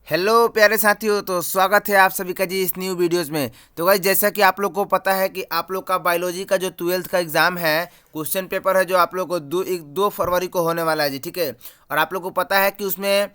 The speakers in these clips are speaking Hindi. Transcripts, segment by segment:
हेलो प्यारे साथियों, तो स्वागत है आप सभी का जी इस न्यू वीडियोस में। तो गाइस, जैसा कि आप लोग को पता है कि आप लोग का बायोलॉजी का जो 12th का एग्ज़ाम है, क्वेश्चन पेपर है जो आप लोग को 2 फरवरी को होने वाला है जी, ठीक है। और आप लोग को पता है कि उसमें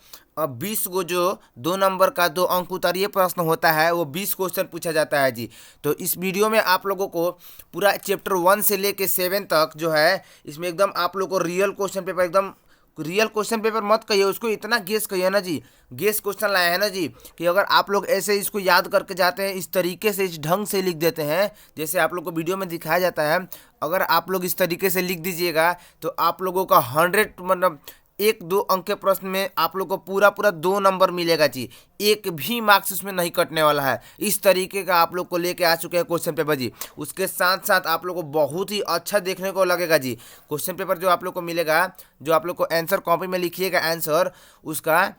20 गो जो 2 नंबर का 2 अंक उत्तरीय प्रश्न होता है वो 20 क्वेश्चन पूछा जाता है जी। तो इस वीडियो में आप लोगों को पूरा चैप्टर 1 से लेके 7 तक जो है, इसमें एकदम आप लोग को रियल क्वेश्चन पेपर मत कहिए उसको, इतना गेस कहिए ना जी। गेस क्वेश्चन लाया है ना जी, कि अगर आप लोग ऐसे इसको याद करके जाते हैं, इस तरीके से इस ढंग से लिख देते हैं जैसे आप लोग को वीडियो में दिखाया जाता है, अगर आप लोग इस तरीके से लिख दीजिएगा तो आप लोगों का 100 मतलब 1-2 अंक के प्रश्न में आप लोग को पूरा पूरा 2 नंबर मिलेगा जी। एक भी मार्क्स उसमें नहीं कटने वाला है। इस तरीके का आप लोग को लेके आ चुके हैं क्वेश्चन पेपर जी। उसके साथ साथ आप लोग को बहुत ही अच्छा देखने को लगेगा जी। क्वेश्चन पेपर जो आप लोग को मिलेगा, जो आप लोग को आंसर कॉपी में लिखिएगा आंसर, उसका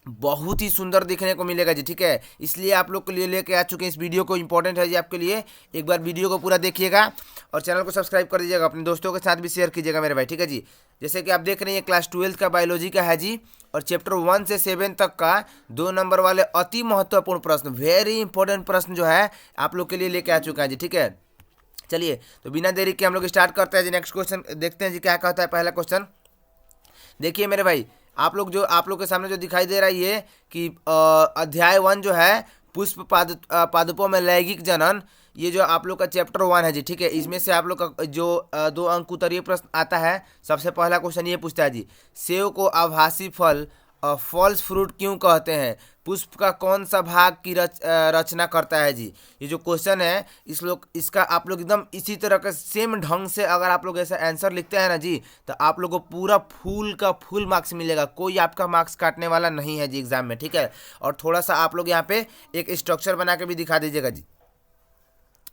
बहुत ही सुंदर दिखने को मिलेगा जी, ठीक है। इसलिए आप लोग के लिए लेके आ चुके हैं इस वीडियो को, इंपॉर्टेंट है जी आपके लिए। एक बार वीडियो को पूरा देखिएगा और चैनल को सब्सक्राइब कर दीजिएगा, अपने दोस्तों के साथ भी शेयर कीजिएगा मेरे भाई, ठीक है जी। जैसे कि आप देख रहे हैं क्लास 12th का बायोलॉजी का है जी, और चैप्टर 1 से 7 तक का 2 नंबर वाले अति महत्वपूर्ण प्रश्न, वेरी इंपॉर्टेंट प्रश्न जो है आप लोग के लिए लेके आ चुका है जी, ठीक है। चलिए, तो बिना देरी के हम लोग स्टार्ट करते हैं जी। नेक्स्ट क्वेश्चन देखते हैं जी क्या कहता है। पहला क्वेश्चन देखिए मेरे भाई, आप लोग के सामने जो दिखाई दे रहा है ये कि अध्याय 1 जो है पुष्प पादपों में लैंगिक जनन, ये जो आप लोग का चैप्टर 1 है जी, ठीक है। इसमें से आप लोग का जो 2 अंक उत्तरीय प्रश्न आता है, सबसे पहला क्वेश्चन ये पूछता है जी, सेव को आभासी फल फॉल्स फ्रूट क्यों कहते हैं? पुष्प का कौन सा भाग की रचना करता है जी? ये जो क्वेश्चन है इसका आप लोग एकदम इसी तरह का सेम ढंग से अगर आप लोग ऐसा आंसर लिखते हैं ना जी, तो आप लोग को पूरा फुल का फुल मार्क्स मिलेगा। कोई आपका मार्क्स काटने वाला नहीं है जी एग्जाम में, ठीक है। और थोड़ा सा आप लोग यहाँ पे एक स्ट्रक्चर बना के भी दिखा दीजिएगा जी।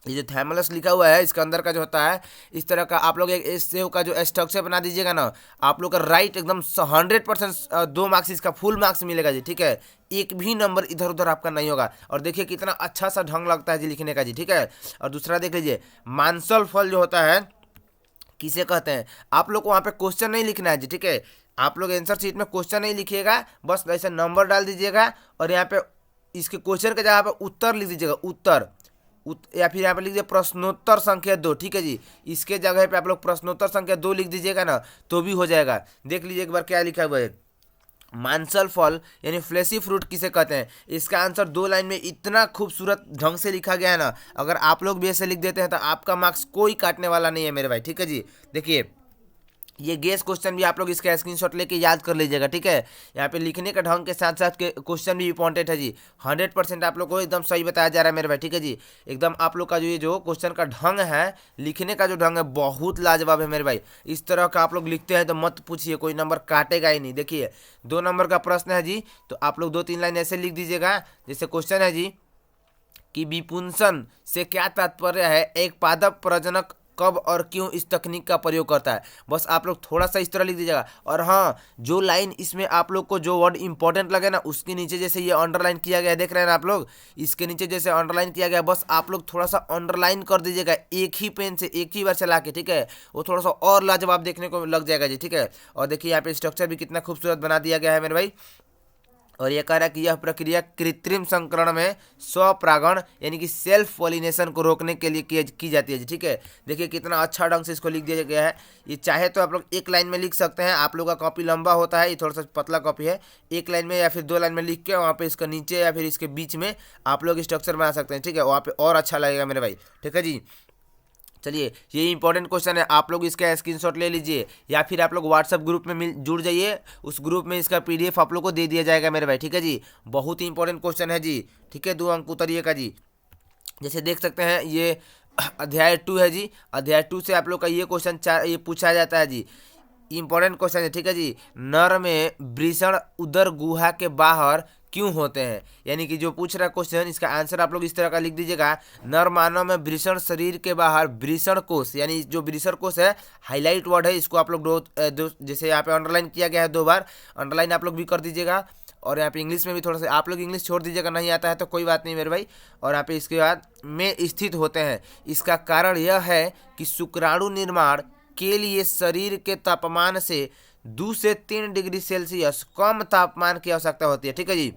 ये जो थैमलस लिखा हुआ है इसके अंदर का जो होता है, इस तरह का आप लोग एक इस सेव का जो स्ट्रक्चर बना दीजिएगा ना, आप लोग का राइट एकदम 100% 2 मार्क्स, इसका फुल मार्क्स मिलेगा जी, ठीक है। एक भी नंबर इधर उधर आपका नहीं होगा। और देखिए कितना अच्छा सा ढंग लगता है जी लिखने का जी, ठीक है। और दूसरा देख लीजिए, मांसल फल जो होता है किसे कहते हैं? आप लोग को वहाँ पे क्वेश्चन नहीं लिखना है जी, ठीक है। आप लोग आंसर शीट में क्वेश्चन नहीं लिखिएगा, बस ऐसे नंबर डाल दीजिएगा और यहाँ पे इसके क्वेश्चन के जगह पे उत्तर लिख दीजिएगा, उत्तर या फिर यहाँ पे लिख दीजिए प्रश्नोत्तर संख्या 2, ठीक है जी। इसके जगह पे आप लोग प्रश्नोत्तर संख्या 2 लिख दीजिएगा ना, तो भी हो जाएगा। देख लीजिए एक बार क्या लिखा हुआ है, मांसल फल यानी फ्लेशी फ्रूट किसे कहते हैं? इसका आंसर 2 लाइन में इतना खूबसूरत ढंग से लिखा गया है ना, अगर आप लोग भी ऐसे लिख देते हैं तो आपका मार्क्स कोई काटने वाला नहीं है मेरे भाई, ठीक है जी। देखिए, ये गेस क्वेश्चन भी आप लोग इसका स्क्रीनशॉट लेके याद कर लीजिएगा, ठीक है। यहाँ पे लिखने का ढंग के साथ साथ के क्वेश्चन भी इंपॉर्टेंट है जी। 100% आप लोग को एकदम सही बताया जा रहा है मेरे भाई, ठीक है जी। एकदम आप लोग का जो ये जो क्वेश्चन का ढंग है, लिखने का जो ढंग है, बहुत लाजवाब है मेरे भाई। इस तरह का आप लोग लिखते हैं तो मत पूछिए, कोई नंबर काटेगा ही नहीं। देखिए 2 नंबर का प्रश्न है जी, तो आप लोग 2-3 लाइन ऐसे लिख दीजिएगा। जैसे क्वेश्चन है जी कि विपुंसन से क्या तात्पर्य है? एक पादप प्रजनक कब और क्यों इस तकनीक का प्रयोग करता है? बस आप लोग थोड़ा सा इस तरह लिख दीजिएगा। और हाँ, जो लाइन इसमें आप लोग को जो वर्ड इंपॉर्टेंट लगे ना, उसके नीचे जैसे ये अंडरलाइन किया गया है, देख रहे हैं ना आप लोग, इसके नीचे जैसे अंडरलाइन किया गया, बस आप लोग थोड़ा सा अंडरलाइन कर दीजिएगा एक ही पेन से, एक ही बार चला के, ठीक है। वो थोड़ा सा और लाजवाब देखने को लग जाएगा जी, ठीक है। और देखिए यहाँ पे स्ट्रक्चर भी कितना खूबसूरत बना दिया गया है मेरे भाई। और यह कह रहा है कि यह प्रक्रिया कृत्रिम संकरण में स्वपरागण यानी कि सेल्फ पॉलिनेशन को रोकने के लिए की जाती है जी, ठीक है। देखिए कितना अच्छा ढंग से इसको लिख दिया गया है। ये चाहे तो आप लोग एक लाइन में लिख सकते हैं, आप लोग का कॉपी लंबा होता है, ये थोड़ा सा पतला कॉपी है। एक लाइन में या फिर 2 लाइन में लिख के वहाँ पे इसका नीचे या फिर इसके बीच में आप लोग स्ट्रक्चर बना सकते हैं, ठीक है। वहाँ पे और अच्छा लगेगा मेरे भाई, ठीक है जी। चलिए, ये इंपॉर्टेंट क्वेश्चन है, आप लोग इसका स्क्रीनशॉट ले लीजिए या फिर आप लोग व्हाट्सएप ग्रुप में जुड़ जाइए। उस ग्रुप में इसका पीडीएफ आप लोग को दे दिया जाएगा मेरे भाई, ठीक है जी। बहुत ही इंपॉर्टेंट क्वेश्चन है जी, ठीक है। 2 अंक उत्तरीय का जी। जैसे देख सकते हैं ये अध्याय 2 है जी। अध्याय 2 से आप लोग का ये क्वेश्चन ये पूछा जाता है जी। इंपॉर्टेंट क्वेश्चन है, ठीक है जी। नर में वृषण उदर गुहा के बाहर क्यों होते हैं? यानी कि जो पूछ रहा है क्वेश्चन, इसका आंसर आप लोग इस तरह का लिख दीजिएगा। नर मानव में वृषण शरीर के बाहर वृषण कोष, यानी जो वृषण कोष है, हाईलाइट वर्ड है, इसको आप लोग जैसे यहाँ पे अंडरलाइन किया गया है 2 बार, अंडरलाइन आप लोग भी कर दीजिएगा। और यहाँ पे इंग्लिश में भी थोड़ा सा आप लोग इंग्लिश छोड़ दीजिएगा, नहीं आता है तो कोई बात नहीं मेरे भाई। और यहाँ पे इसके बाद में स्थित होते हैं। इसका कारण यह है कि शुक्राणु निर्माण के लिए शरीर के तापमान से 2 से 3 डिग्री सेल्सियस कम तापमान की आवश्यकता होती है, ठीक है जी।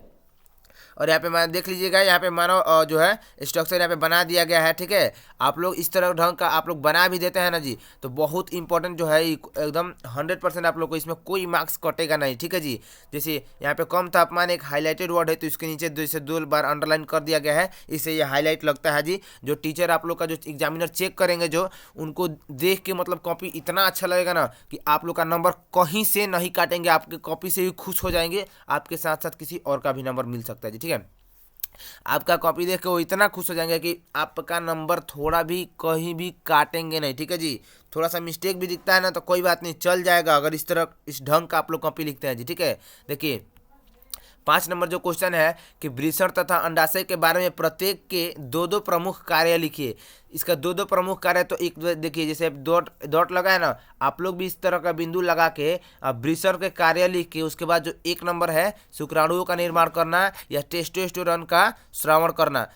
और यहाँ पे देख लीजिएगा, यहाँ पे मानो जो है स्ट्रक्चर यहाँ पे बना दिया गया है। ठीक है, आप लोग इस तरह ढंग का आप लोग बना भी देते हैं ना जी, तो बहुत इंपॉर्टेंट जो है एकदम 100% आप लोग को इसमें कोई मार्क्स कटेगा नहीं। ठीक है जी, जैसे यहाँ पे कम तापमान एक हाईलाइटेड वर्ड है, तो इसके नीचे जैसे 2 बार अंडरलाइन कर दिया गया है, इससे ये हाईलाइट लगता है जी। जो टीचर आप लोग का जो एग्जामिनर चेक करेंगे, जो उनको देख के मतलब कॉपी इतना अच्छा लगेगा ना कि आप लोग का नंबर कहीं से नहीं काटेंगे, आपके कॉपी से ही खुश हो जाएंगे। आपके साथ साथ किसी और का भी नंबर मिल सकता है जी। ठीक है, आपका कॉपी देख के वो इतना खुश हो जाएंगे कि आपका नंबर थोड़ा भी कहीं भी काटेंगे नहीं। ठीक है जी, थोड़ा सा मिस्टेक भी दिखता है ना तो कोई बात नहीं, चल जाएगा, अगर इस तरह इस ढंग का आप लोग कॉपी लिखते हैं जी। ठीक है, देखिए 5 नंबर जो क्वेश्चन है कि वृषण तथा अंडाशय के बारे में प्रत्येक के 2-2 प्रमुख कार्य लिखिए। इसका 2-2 प्रमुख कार्य, तो एक देखिए जैसे डॉट डॉट लगा है ना, आप लोग भी इस तरह का बिंदु लगा के वृषण के कार्य लिख के उसके बाद जो 1 नंबर है शुक्राणुओं का निर्माण करना या टेस्टोस्टेरोन का श्रवण करना,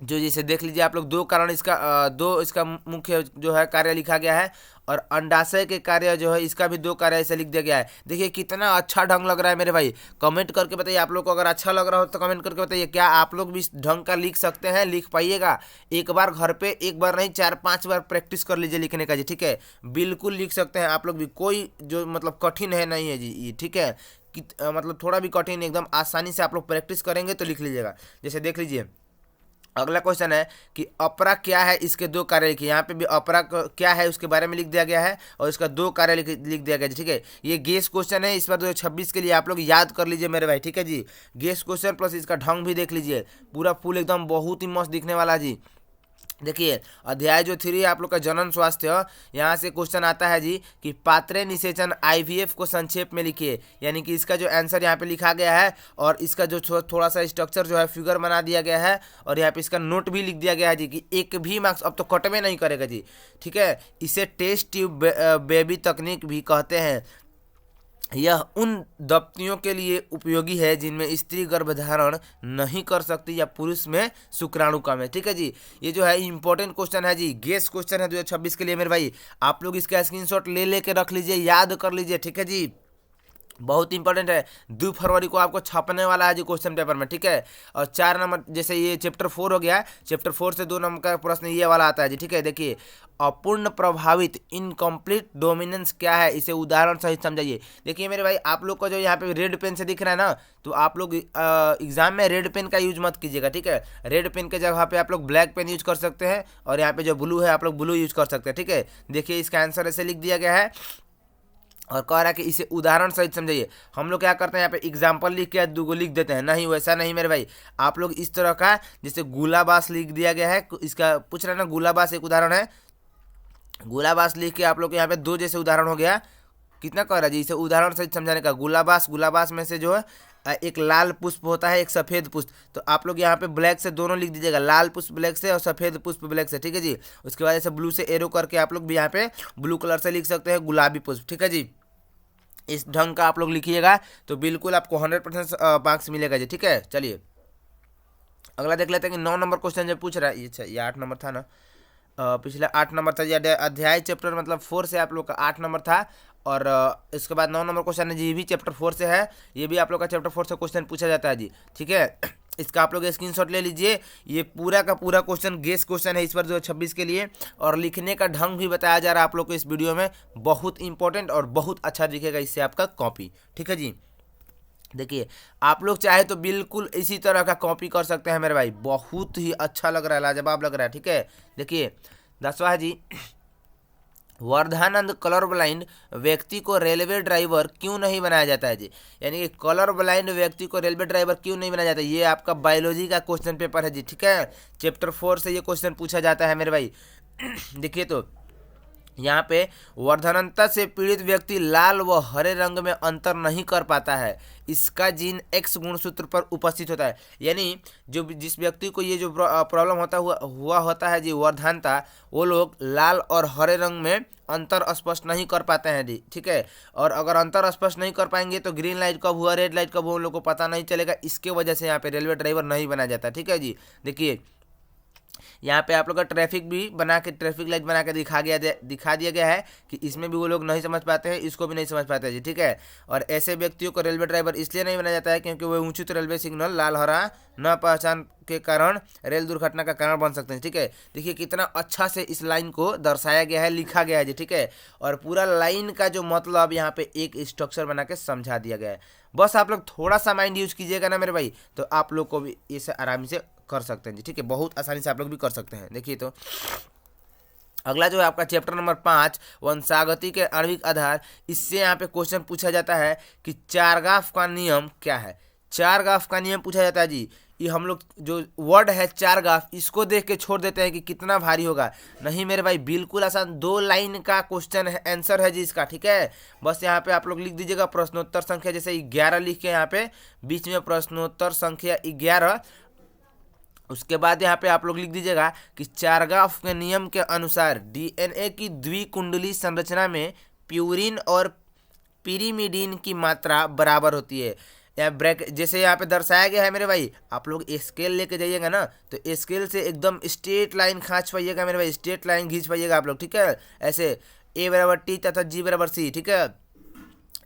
जो जैसे देख लीजिए आप लोग 2 कारण इसका 2 इसका मुख्य जो है कार्य लिखा गया है, और अंडाशय के कार्य जो है इसका भी 2 कार्य ऐसे लिख दिया गया है। देखिए कितना अच्छा ढंग लग रहा है मेरे भाई, कमेंट करके बताइए आप लोग को, अगर अच्छा लग रहा हो तो कमेंट करके बताइए। क्या आप लोग भी इस ढंग का लिख सकते हैं? लिख पाइएगा? एक बार घर पे, एक बार नहीं 4-5 बार प्रैक्टिस कर लीजिए लिखने का जी। ठीक है, बिल्कुल लिख सकते हैं आप लोग भी, कोई जो मतलब कठिन है नहीं है जी ये। ठीक है, मतलब थोड़ा भी कठिन, एकदम आसानी से आप लोग प्रैक्टिस करेंगे तो लिख लीजिएगा। जैसे देख लीजिए अगला क्वेश्चन है कि अपरा क्या है, इसके 2 कार्य लिखिए। यहाँ पे भी अपरा क्या है उसके बारे में लिख दिया गया है और इसका 2 कार्य लिख दिया गया है। ठीक है, ये गेस क्वेश्चन है, इस बार 2026 के लिए आप लोग याद कर लीजिए मेरे भाई। ठीक है जी, गेस क्वेश्चन प्लस इसका ढंग भी देख लीजिए, पूरा फुल एकदम बहुत ही मस्त दिखने वाला जी। देखिए अध्याय जो 3 आप लोग का जनन स्वास्थ्य, यहाँ से क्वेश्चन आता है जी कि पात्रे निषेचन IVF को संक्षेप में लिखिए। यानी कि इसका जो आंसर यहाँ पे लिखा गया है और इसका जो थोड़ा सा स्ट्रक्चर जो है फिगर बना दिया गया है, और यहाँ पे इसका नोट भी लिख दिया गया है जी कि एक भी मार्क्स अब तो कटवे नहीं करेगा जी। ठीक है, इसे टेस्ट ट्यूब बेबी तकनीक भी कहते हैं। यह उन दंपतियों के लिए उपयोगी है जिनमें स्त्री गर्भधारण नहीं कर सकती या पुरुष में शुक्राणु कम है। ठीक है जी, ये जो है इंपॉर्टेंट क्वेश्चन है जी, गेस क्वेश्चन है 2026 के लिए मेरे भाई। आप लोग इसका स्क्रीनशॉट ले लेके रख लीजिए, याद कर लीजिए। ठीक है जी, बहुत इंपॉर्टेंट है, 2 फरवरी को आपको छपने वाला है जी क्वेश्चन पेपर में। ठीक है, और 4 नंबर जैसे ये चैप्टर 4 हो गया, चैप्टर 4 से 2 नंबर का प्रश्न ये वाला आता है जी। ठीक है, देखिए अपूर्ण प्रभावित इनकम्प्लीट डोमिनेंस क्या है, इसे उदाहरण सहित समझाइए। देखिए मेरे भाई, आप लोग को जो यहाँ पे रेड पेन से दिख रहा है ना, तो आप लोग एग्जाम में रेड पेन का यूज मत कीजिएगा। ठीक है, रेड पेन के जगह पे आप लोग ब्लैक पेन यूज कर सकते हैं, और यहाँ पे जो ब्लू है आप लोग ब्लू यूज कर सकते हैं। ठीक है, देखिए इसका आंसर ऐसे लिख दिया गया है और कह रहा है कि इसे उदाहरण सहित समझाइए। हम लोग क्या करते हैं, यहाँ पे एग्जाम्पल लिख के 2 लिख देते हैं, नहीं वैसा नहीं मेरे भाई। आप लोग इस तरह का जैसे गुलाबास लिख दिया गया है, इसका पूछ रहे हैं ना, गुलाबास एक उदाहरण है, गुलाबास लिख के आप लोग यहाँ पे 2 जैसे उदाहरण हो गया। कितना कह रहा है जी, इसे उदाहरण सहित समझाने का। गुलाबास में से जो है एक लाल पुष्प होता है, एक सफ़ेद पुष्प, तो आप लोग यहाँ पे ब्लैक से दोनों लिख दीजिएगा, लाल पुष्प ब्लैक से और सफ़ेद पुष्प ब्लैक से। ठीक है जी, उसके बाद ऐसे ब्लू से एरो करके आप लोग भी यहाँ पे ब्लू कलर से लिख सकते हैं गुलाबी पुष्प। ठीक है जी, इस ढंग का आप लोग लिखिएगा तो बिल्कुल आपको 100% मार्क्स मिलेगा जी। ठीक है, चलिए अगला देख लेते हैं कि 9 नंबर क्वेश्चन जो पूछ रहा है, अच्छा ये 8 नंबर था ना, पिछला 8 नंबर था, ये अध्याय चैप्टर मतलब 4 से आप लोग का 8 नंबर था, और इसके बाद 9 नंबर क्वेश्चन है जी, ये भी चैप्टर 4 से है, ये भी आप लोग का चैप्टर 4 से क्वेश्चन पूछा जाता है जी। ठीक है, इसका आप लोग स्क्रीनशॉट ले लीजिए, ये पूरा का पूरा क्वेश्चन गेस क्वेश्चन है इस बार 2026 के लिए, और लिखने का ढंग भी बताया जा रहा है आप लोग को इस वीडियो में, बहुत इंपॉर्टेंट और बहुत अच्छा दिखेगा इससे आपका कॉपी। ठीक है जी, देखिए आप लोग चाहे तो बिल्कुल इसी तरह का कॉपी कर सकते हैं मेरे भाई, बहुत ही अच्छा लग रहा है, लाजवाब लग रहा है। ठीक है, देखिए 10वां है जी, वर्धानंद कलर ब्लाइंड व्यक्ति को रेलवे ड्राइवर क्यों नहीं बनाया जाता है जी। यानी कि कलर ब्लाइंड व्यक्ति को रेलवे ड्राइवर क्यों नहीं बनाया जाता, ये आपका बायोलॉजी का क्वेश्चन पेपर है जी। ठीक है, चैप्टर 4 से ये क्वेश्चन पूछा जाता है मेरे भाई। देखिए तो यहाँ पे वर्धनता से पीड़ित व्यक्ति लाल व हरे रंग में अंतर नहीं कर पाता है, इसका जीन X गुणसूत्र पर उपस्थित होता है। यानी जो जिस व्यक्ति को ये जो प्रॉब्लम हुआ होता है जी वर्धनता, वो लोग लाल और हरे रंग में अंतर स्पष्ट नहीं कर पाते हैं जी। ठीक है, और अगर अंतर स्पष्ट नहीं कर पाएंगे तो ग्रीन लाइट कब हुआ रेड लाइट कब हुआ उन लोग को पता नहीं चलेगा, इसके वजह से यहाँ पे रेलवे ड्राइवर नहीं बनाया जाता। ठीक है जी, देखिए यहाँ पे आप लोग का ट्रैफिक भी बना के, ट्रैफिक लाइट बना के दिखा दिया गया है कि इसमें भी वो लोग नहीं समझ पाते हैं, इसको भी नहीं समझ पाते हैं जी, ठीक है। और ऐसे व्यक्तियों को रेलवे ड्राइवर इसलिए नहीं बनाया जाता है क्योंकि वो उचित रेलवे सिग्नल लाल हरा न पहचान के कारण रेल दुर्घटना का कारण बन सकते हैं, ठीक है। देखिए कितना अच्छा से इस लाइन को दर्शाया गया है, लिखा गया है जी, ठीक है। और पूरा लाइन का जो मतलब यहाँ पे एक स्ट्रक्चर बना के समझा दिया गया है। बस आप लोग थोड़ा सा माइंड यूज कीजिएगा ना मेरे भाई, तो आप लोग को भी इसे आराम से कर सकते हैं जी, ठीक है। बहुत आसानी से आप लोग भी कर सकते हैं। देखिए तो अगला जो है आपका चैप्टर नंबर 5 वंशागति के आणविक आधार, इससे यहाँ पे क्वेश्चन पूछा जाता है कि चारगाफ का नियम क्या है। चारगाफ का नियम पूछा जाता है जी। ये हम लोग जो वर्ड है चारगाफ, इसको देख के छोड़ देते हैं कि कितना भारी होगा। नहीं मेरे भाई, बिल्कुल आसान, 2 लाइन का क्वेश्चन है, आंसर है जी इसका, ठीक है। बस यहाँ पे आप लोग लिख दीजिएगा प्रश्नोत्तर संख्या, जैसे 11 लिख के यहाँ पे बीच में प्रश्नोत्तर संख्या 11। उसके बाद यहाँ पे आप लोग लिख दीजिएगा कि चारगाफ के नियम के अनुसार डीएनए की द्विकुंडली संरचना में प्यूरिन और पिरीमिडीन की मात्रा बराबर होती है। या ब्रैक जैसे यहाँ पे दर्शाया गया है मेरे भाई, आप लोग स्केल लेके जाइएगा ना, तो स्केल से एकदम स्ट्रेट लाइन खींच पाइएगा मेरे भाई, स्ट्रेट लाइन खींच पाइएगा आप लोग, ठीक है। ऐसे A बराबर T तथा G बराबर C, ठीक है।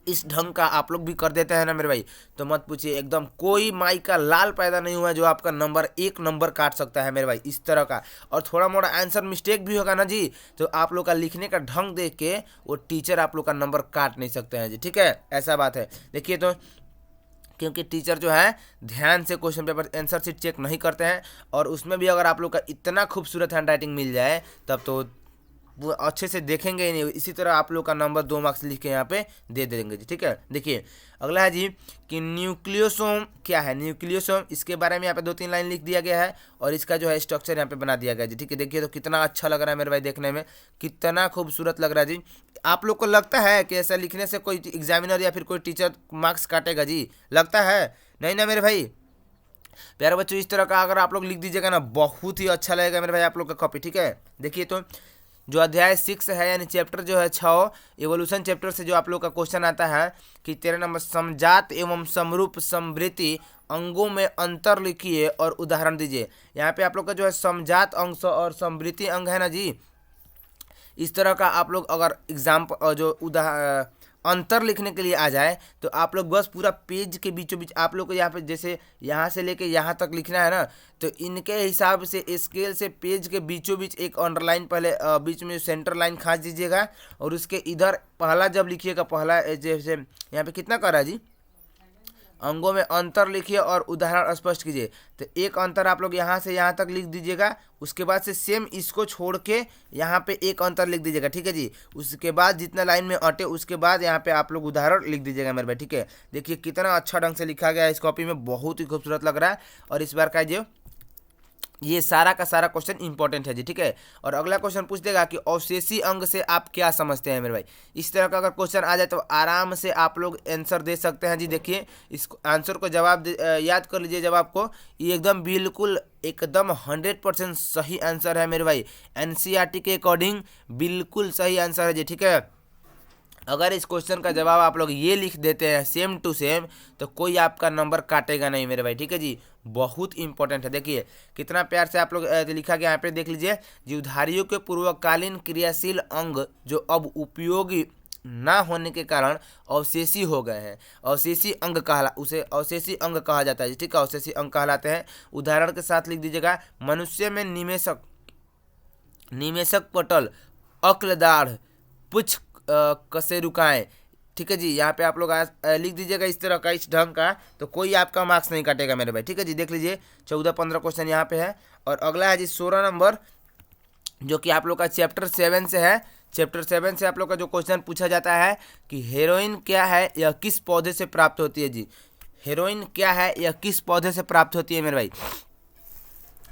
इस ढंग का आप लोग भी कर देते हैं ना मेरे भाई, तो मत पूछिए, एकदम कोई माई का लाल पैदा नहीं हुआ जो आपका नंबर 1 नंबर काट सकता है मेरे भाई, इस तरह का। और थोड़ा मोड़ा आंसर मिस्टेक भी होगा ना जी, तो आप लोग का लिखने का ढंग देख के वो टीचर आप लोग का नंबर काट नहीं सकते हैं जी, ठीक है। ऐसा बात है। देखिए तो क्योंकि टीचर जो है ध्यान से question paper answer sheet check नहीं करते हैं, और उसमें भी अगर आप लोग का इतना खूबसूरत हैंड राइटिंग मिल जाए तब तो वो अच्छे से देखेंगे ही नहीं। इसी तरह आप लोग का नंबर 2 मार्क्स लिख के यहाँ पे दे देंगे जी, ठीक है। देखिए अगला है जी कि न्यूक्लियोसोम क्या है। न्यूक्लियोसोम, इसके बारे में यहाँ पे 2-3 लाइन लिख दिया गया है, और इसका जो है स्ट्रक्चर यहाँ पे बना दिया गया जी, ठीक है। देखिए तो कितना अच्छा लग रहा है मेरे भाई, देखने में कितना खूबसूरत लग रहा है जी। आप लोग को लगता है कि ऐसा लिखने से कोई एग्जामिनर या फिर कोई टीचर मार्क्स काटेगा जी? लगता है नहीं ना मेरे भाई। प्यारे बच्चों, इस तरह का अगर आप लोग लिख दीजिएगा ना, बहुत ही अच्छा लगेगा मेरे भाई आप लोग का कॉपी, ठीक है। देखिए तो जो अध्याय 6 है, यानी चैप्टर जो है 6 एवोल्यूशन चैप्टर से जो आप लोग का क्वेश्चन आता है कि 13 नंबर, समजात एवं समरूप समवृत्ति अंगों में अंतर लिखिए और उदाहरण दीजिए। यहाँ पे आप लोग का जो है समजात अंग और समवृत्ति अंग है ना जी, इस तरह का आप लोग अगर एग्जाम्पल जो अंतर लिखने के लिए आ जाए, तो आप लोग बस पूरा पेज के बीचों बीच आप लोग को यहाँ पे जैसे यहाँ से लेके यहाँ तक लिखना है ना, तो इनके हिसाब से स्केल से पेज के बीचों बीच एक अंडरलाइन पहले बीच में सेंटर लाइन खींच दीजिएगा, और उसके इधर पहला जब लिखिएगा, पहला जैसे यहाँ पे कितना कर रहा है जी, अंगों में अंतर लिखिए और उदाहरण स्पष्ट कीजिए। तो एक अंतर आप लोग यहाँ से यहाँ तक लिख दीजिएगा, उसके बाद से सेम इसको छोड़ के यहाँ पे एक अंतर लिख दीजिएगा, ठीक है जी। उसके बाद जितना लाइन में अटे उसके बाद यहाँ पे आप लोग उदाहरण लिख दीजिएगा मेरे भाई, ठीक है। देखिए कितना अच्छा ढंग से लिखा गया है इस कॉपी में, बहुत ही खूबसूरत लग रहा है। और इस बार का जो ये सारा का सारा क्वेश्चन इंपॉर्टेंट है जी, ठीक है। और अगला क्वेश्चन पूछ देगा कि अवशेषी अंग से आप क्या समझते हैं मेरे भाई। इस तरह का अगर क्वेश्चन आ जाए तो आराम से आप लोग आंसर दे सकते हैं जी। देखिए इस आंसर को जवाब याद कर लीजिए जवाब को, ये एकदम बिल्कुल एकदम 100% सही आंसर है मेरे भाई। एनसीईआरटी के अकॉर्डिंग बिल्कुल सही आंसर है जी, ठीक है। अगर इस क्वेश्चन का जवाब आप लोग ये लिख देते हैं सेम टू सेम, तो कोई आपका नंबर काटेगा नहीं मेरे भाई, ठीक है जी। बहुत इंपॉर्टेंट है। देखिए कितना प्यार से आप लोग लिखा गया, यहाँ पे देख लीजिए। जीवधारियों के पूर्वकालीन क्रियाशील अंग जो अब उपयोगी ना होने के कारण अवशेषी हो गए हैं, अवशेषी अंग उसे अवशेषी अंग कहा जाता है, ठीक है। अवशेषी अंग कहलाते हैं। उदाहरण के साथ लिख दीजिएगा, मनुष्य में निमेषक पटल, अक्लदाढ़, पुच्छ कशेरुकाएं, ठीक है जी। यहाँ पे आप लोग लिख दीजिएगा इस तरह का, इस ढंग का, तो कोई आपका मार्क्स नहीं काटेगा मेरे भाई, ठीक है जी। देख लीजिए 14-15 क्वेश्चन यहाँ पे है। और अगला है जी 16 नंबर, जो कि आप लोग का चैप्टर 7 से है। चैप्टर 7 से आप लोग का जो क्वेश्चन पूछा जाता है कि हेरोइन क्या है, यह किस पौधे से प्राप्त होती है जी। हेरोइन क्या है, यह किस पौधे से प्राप्त होती है मेरे भाई।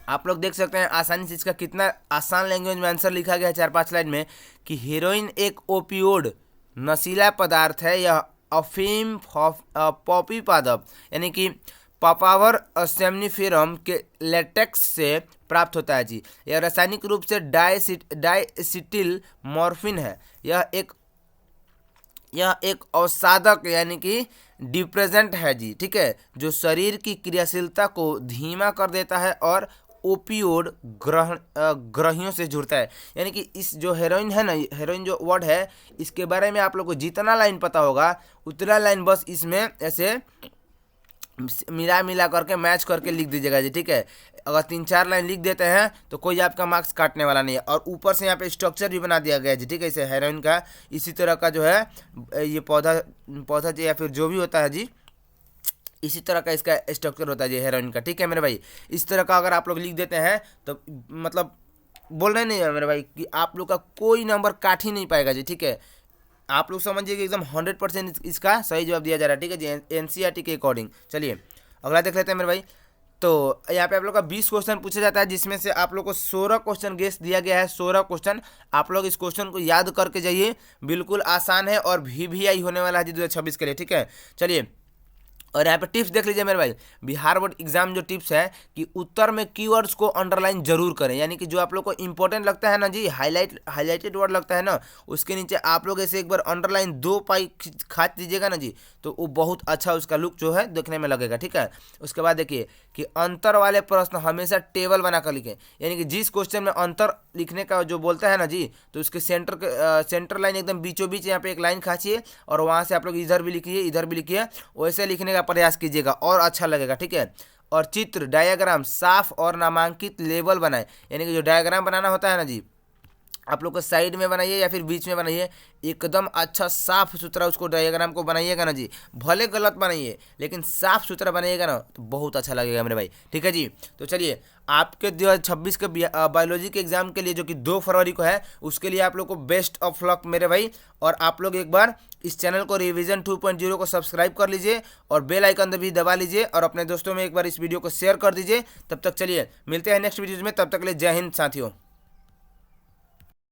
आप लोग देख सकते हैं आसानी से इसका कितना आसान लैंग्वेज में आंसर लिखा गया है 4-5 लाइन में, कि हेरोइन एक ओपियोड नशीला पदार्थ है। यह अफीम पॉपी पादप यानी कि पापावर सेमनीफेरम के लेटेक्स से प्राप्त होता है जी। यह रासायनिक रूप से डाइसिटिल मॉर्फिन है। यह एक अवसादक यानी कि डिप्रेजेंट है जी, ठीक है, जो शरीर की क्रियाशीलता को धीमा कर देता है और ओपियोड ग्रहियों से जुड़ता है। यानी कि इस जो हेरोइन है ना, हेरोइन जो वर्ड है, इसके बारे में आप लोग को जितना लाइन पता होगा उतना लाइन बस इसमें ऐसे मिला करके मैच करके लिख दीजिएगा जी, ठीक है। अगर 3-4 लाइन लिख देते हैं तो कोई आपका मार्क्स काटने वाला नहीं है। और ऊपर से यहाँ पे स्ट्रक्चर भी बना दिया गया है जी, ठीक है। इसे हेरोइन का इसी तरह का जो है ये पौधा जो या फिर जो भी होता है जी, इसी तरह का इसका स्ट्रक्चर होता है जी हेरोइन का, ठीक है मेरे भाई। इस तरह का अगर आप लोग लिख देते हैं तो मतलब बोल रहे नहीं है मेरे भाई कि आप लोग का कोई नंबर काट ही नहीं पाएगा जी, ठीक है। आप लोग समझिए कि एकदम 100% इसका सही जवाब दिया जा रहा है, ठीक है जी, एनसीईआरटी के अकॉर्डिंग। चलिए अगला देख लेते हैं मेरे भाई। तो यहाँ पे आप लोग का 20 क्वेश्चन पूछा जाता है, जिसमें से आप लोग को 16 क्वेश्चन गेस दिया गया है। 16 क्वेश्चन आप लोग इस क्वेश्चन को याद करके जाइए, बिल्कुल आसान है और VVI होने वाला है जी 2026 के लिए, ठीक है। चलिए और यहाँ पे टिप्स देख लीजिए मेरे भाई। बिहार बोर्ड एग्जाम जो टिप्स है कि उत्तर में कीवर्ड्स को अंडरलाइन जरूर करें, यानी कि जो आप लोग को इंपॉर्टेंट लगता है ना जी, हाईलाइटेड वर्ड लगता है ना, उसके नीचे आप लोग ऐसे एक बार अंडरलाइन 2 पाई खाच दीजिएगा ना जी, तो वो बहुत अच्छा उसका लुक जो है देखने में लगेगा, ठीक है। उसके बाद देखिए कि अंतर वाले प्रश्न हमेशा टेबल बनाकर लिखें, यानी कि जिस क्वेश्चन में अंतर लिखने का जो बोलता है ना जी, तो उसके सेंटर लाइन एकदम बीचों बीच यहाँ पे एक लाइन खाचिए और वहाँ से आप लोग इधर भी लिखिए इधर भी लिखिए, वैसे लिखने का प्रयास कीजिएगा और अच्छा लगेगा, ठीक है। और चित्र डायग्राम साफ और नामांकित लेबल बनाए, यानी कि जो डायग्राम बनाना होता है ना जी, आप लोग को साइड में बनाइए या फिर बीच में बनाइए, एकदम अच्छा साफ सुथरा उसको डायग्राम को बनाइएगा ना जी। भले गलत बनाइए लेकिन साफ सुथरा बनाइएगा ना तो बहुत अच्छा लगेगा मेरे भाई, ठीक है जी। तो चलिए आपके 2026 के बायोलॉजी के एग्जाम के लिए जो कि 2 फरवरी को है, उसके लिए आप लोग को बेस्ट ऑफ लक मेरे भाई। और आप लोग एक बार इस चैनल को रिवीजन 2.0 को सब्सक्राइब कर लीजिए और बेल आइकन भी दबा लीजिए और अपने दोस्तों में एक बार इस वीडियो को शेयर कर दीजिए। तब तक चलिए मिलते हैं नेक्स्ट वीडियो में, तब तक के लिए जय हिंद साथियों।